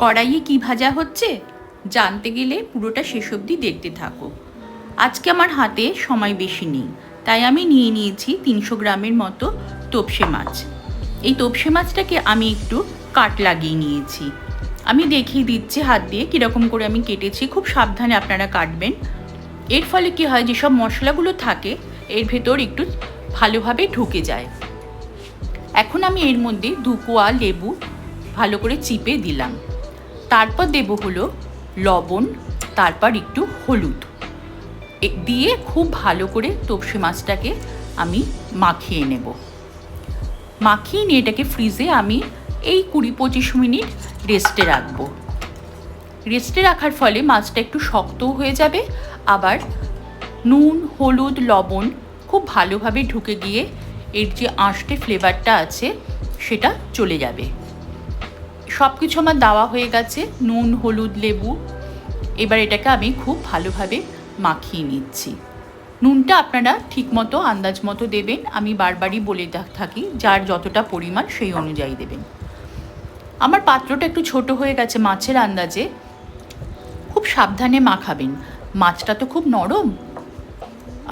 কড়াইয়ে কি ভাজা হচ্ছে জানতে গেলে পুরোটা শেষ অবধি দেখতে থাকো। আজকে আমার হাতে সময় বেশি নেই, তাই আমি নিয়ে নিয়েছি 300 গ্রামের মতো তোপসে মাছ। এই তোপসে মাছটাকে আমি একটু কাট লাগিয়ে নিয়েছি। আমি দেখিয়ে দিচ্ছি হাত দিয়ে কীরকম করে আমি কেটেছি। খুব সাবধানে আপনারা কাটবেন। এর ফলে কি হয়, যেসব মশলাগুলো থাকে এর ভেতর একটু ভালোভাবে ঢুকে যায়। এখন আমি এর মধ্যে 2 কোয়া লেবু ভালো করে চিপে দিলাম। তারপর দেব হলো লবণ, তারপর একটু হলুদ দিয়ে খুব ভালো করে তোপসে মাছটাকে আমি মাখিয়ে নেব। মাখিয়ে নিয়ে এটাকে ফ্রিজে আমি এই 20-25 মিনিট রেস্টে রাখবো। রেস্টে রাখার ফলে মাছটা একটু শক্তও হয়ে যাবে, আবার নুন, হলুদ, লবণ খুব ভালোভাবে ঢুকে গিয়ে এর যে আঁশটে ফ্লেভারটা আছে সেটা চলে যাবে। সব কিছু আমার দেওয়া হয়ে গেছে, নুন, হলুদ, লেবু। এবার এটাকে আমি খুব ভালোভাবে মাখিয়ে নিচ্ছি। নুনটা আপনারা ঠিকমতো আন্দাজ মতো দেবেন। আমি বারবারই বলে থাকি যার যতটা পরিমাণ সেই অনুযায়ী দেবেন। আমার পাত্রটা একটু ছোট হয়ে গেছে মাছের আন্দাজে। খুব সাবধানে মাখাবেন, মাছটা তো খুব নরম।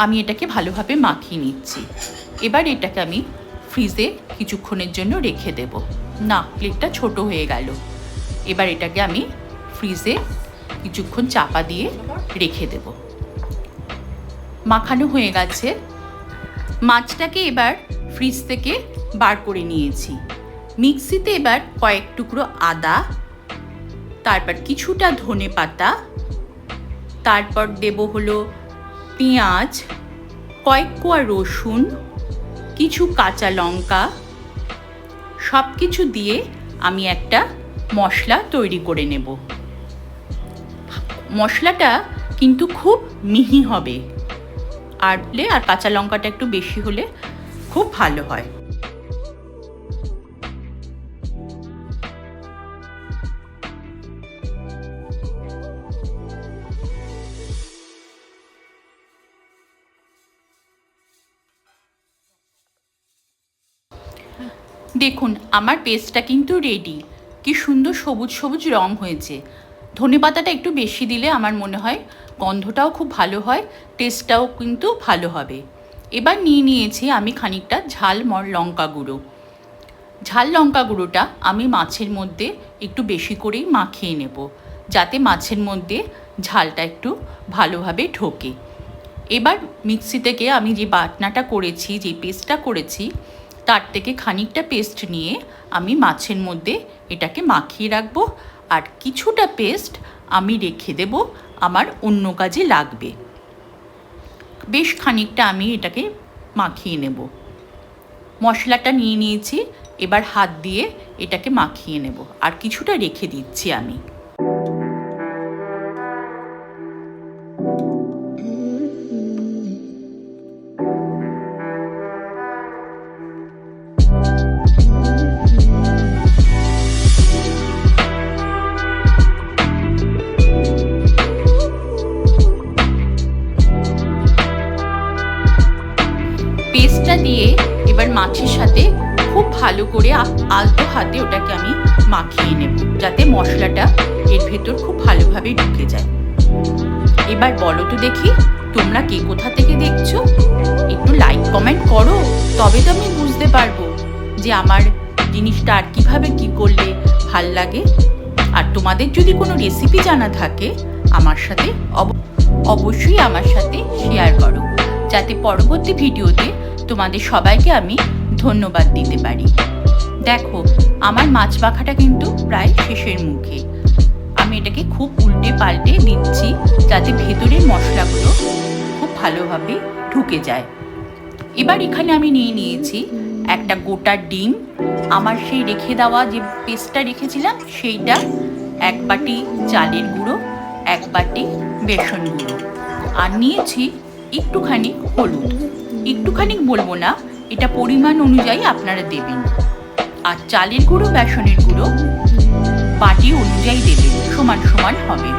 আমি এটাকে ভালোভাবে মাখিয়ে নিচ্ছি। এবার এটাকে আমি ফ্রিজে কিছুক্ষণের জন্য রেখে দেব। না, প্লেটটা ছোট হয়ে গেল। এবার এটাকে আমি ফ্রিজে কিছুক্ষণ চাপা দিয়ে রেখে দেব। মাখানো হয়ে গেছে। মাছটাকে এবার ফ্রিজ থেকে বার করে নিয়েছি। মিক্সিতে এবার কয়েক টুকরো আদা, তারপর কিছুটা ধনেপাতা, তারপর দেব হলো পেঁয়াজ, কয়েক কোয়া রসুন, কিছু কাঁচা লঙ্কা, সব কিছু দিয়ে আমি একটা মশলা তৈরি করে নেব। মশলাটা কিন্তু খুব মিহি হবে, আর কাঁচা লঙ্কাটা একটু বেশি হলে খুব ভালো হয়। দেখুন আমার পেস্টটা কিন্তু রেডি। কি সুন্দর সবুজ সবুজ রং হয়েছে। ধনেপাতাটা একটু বেশি দিলে আমার মনে হয় গন্ধটাও খুব ভালো হয়, টেস্টটাও কিন্তু ভালো হবে। এবার নিয়ে নিয়েছি আমি খানিকটা ঝাল লঙ্কা গুঁড়ো। ঝাল লঙ্কা গুঁড়োটা আমি মাছের মধ্যে একটু বেশি করেই মাখিয়ে নেব, যাতে মাছের মধ্যে ঝালটা একটু ভালোভাবে ঢোকে। এবার মিক্সি থেকে আমি যে বাটনাটা করেছি, যে পেস্টটা করেছি, তার থেকে খানিকটা পেস্ট নিয়ে আমি মাছের মধ্যে এটাকে মাখিয়ে রাখবো। আর কিছুটা পেস্ট আমি রেখে দেব, আমার অন্য কাজে লাগবে। বেশ খানিকটা আমি এটাকে মাখিয়ে নেব। মশলাটা নিয়ে নিয়েছি, এবার হাত দিয়ে এটাকে মাখিয়ে নেব। আর কিছুটা রেখে দিচ্ছি আমি। পেস্টটা দিয়ে এবার মাছের সাথে খুব ভালো করে আলতো হাতে ওটাকে আমি মাখিয়ে নেব, যাতে মশলাটা এর ভেতর খুব ভালোভাবে ঢুকে যায়। এবার বলো তো দেখি তোমরা কে কোথা থেকে দেখছো? একটু লাইক কমেন্ট করো, তবে তো আমি বুঝতে পারবো যে আমার জিনিসটা আর কীভাবে কী করলে ভাল লাগে। আর তোমাদের যদি কোনো রেসিপি জানা থাকে আমার সাথে অবশ্যই আমার সাথে শেয়ার করো, যাতে পরবর্তী ভিডিওতে তোমাদের সবাইকে আমি ধন্যবাদ দিতে পারি। দেখো আমার মাছ মাখাটা কিন্তু প্রায় শেষের মুখে। আমি এটাকে খুব উল্টে পাল্টে দিচ্ছি, যাতে ভেতরের মশলাগুলো খুব ভালোভাবে ঢুকে যায়। এবার এখানে আমি নিয়ে নিয়েছি একটা গোটা ডিম। আমার সেই রেখে দেওয়া যে পেস্টটা রেখেছিলাম সেইটা, 1 বাটি চালের গুঁড়ো, 1 বাটি বেসন গুঁড়ো, আর নিয়েছি একটুখানি হলুদ। একটুখানি বলবো না, এটা পরিমাণ অনুযায়ী আপনারা দেবেন। আর চালের গুঁড়ো, বেসনের গুঁড়ো বাটি অনুযায়ী দেবেন, সমান সমান হবে।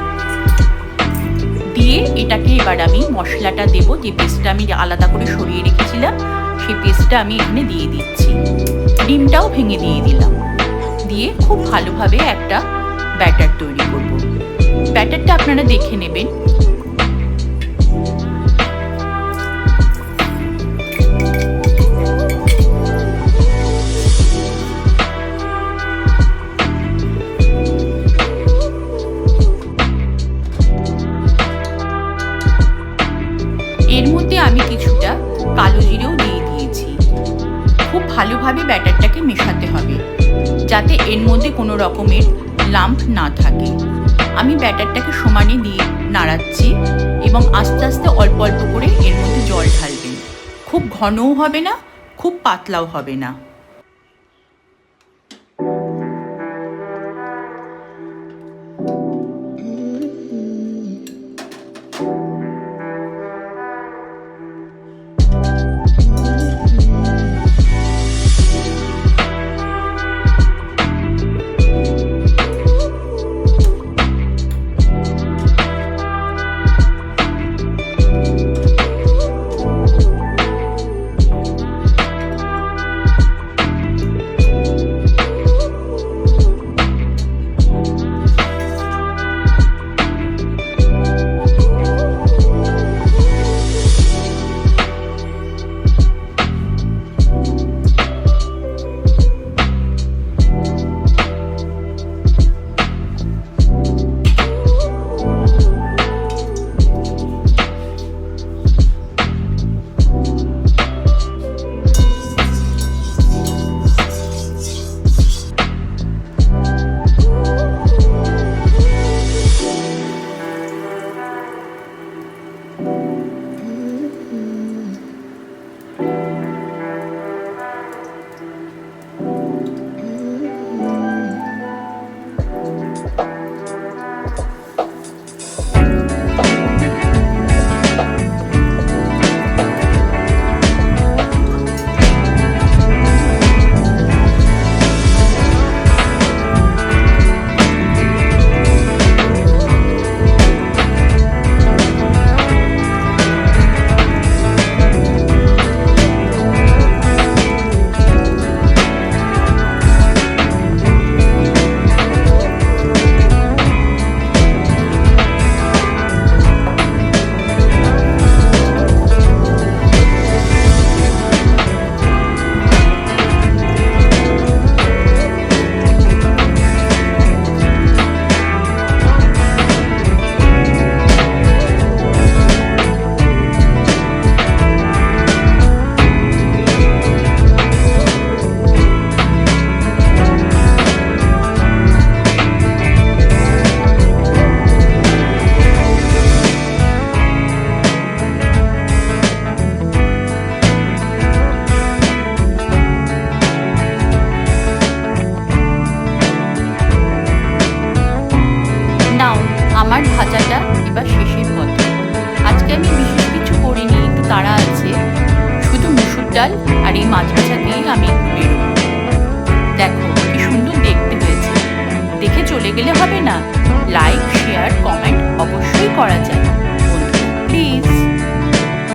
দিয়ে এটাকে এবার আমি মশলাটা দেব, যে পেস্টটা আমি আলাদা করে সরিয়ে রেখেছিলাম সেই পেস্টটা আমি এখানে দিয়ে দিচ্ছি। ডিমটাও ভেঙে দিয়ে দিলাম। দিয়ে খুব ভালোভাবে একটা ব্যাটার তৈরি করব। ব্যাটারটা আপনারা দেখে নেবেন। এর মধ্যে আমি কিছুটা কালো জিরেও দিয়ে দিয়েছি। খুব ভালোভাবে ব্যাটারটাকে মেশাতে হবে যাতে এর মধ্যে কোনো রকমের লাম্প না থাকে। আমি ব্যাটারটাকে সমানে দিয়ে নাড়াচ্ছি এবং আস্তে আস্তে অল্প অল্প করে এর মধ্যে জল ঢালবেন। খুব ঘনও হবে না, খুব পাতলাও হবে না। আমার ভাজাটা এবার শেষের পথে। আজকে আমি বিশেষ কিছু করিনি, একটু তাড়া আছে। শুধু মুসুর ডাল আর এই মাছ ভাজা দিয়েই আমি বেরোবো। দেখো কি সুন্দর দেখতে হয়েছে। দেখে চলে গেলে হবে না, লাইক, শেয়ার, কমেন্ট অবশ্যই করা যায়।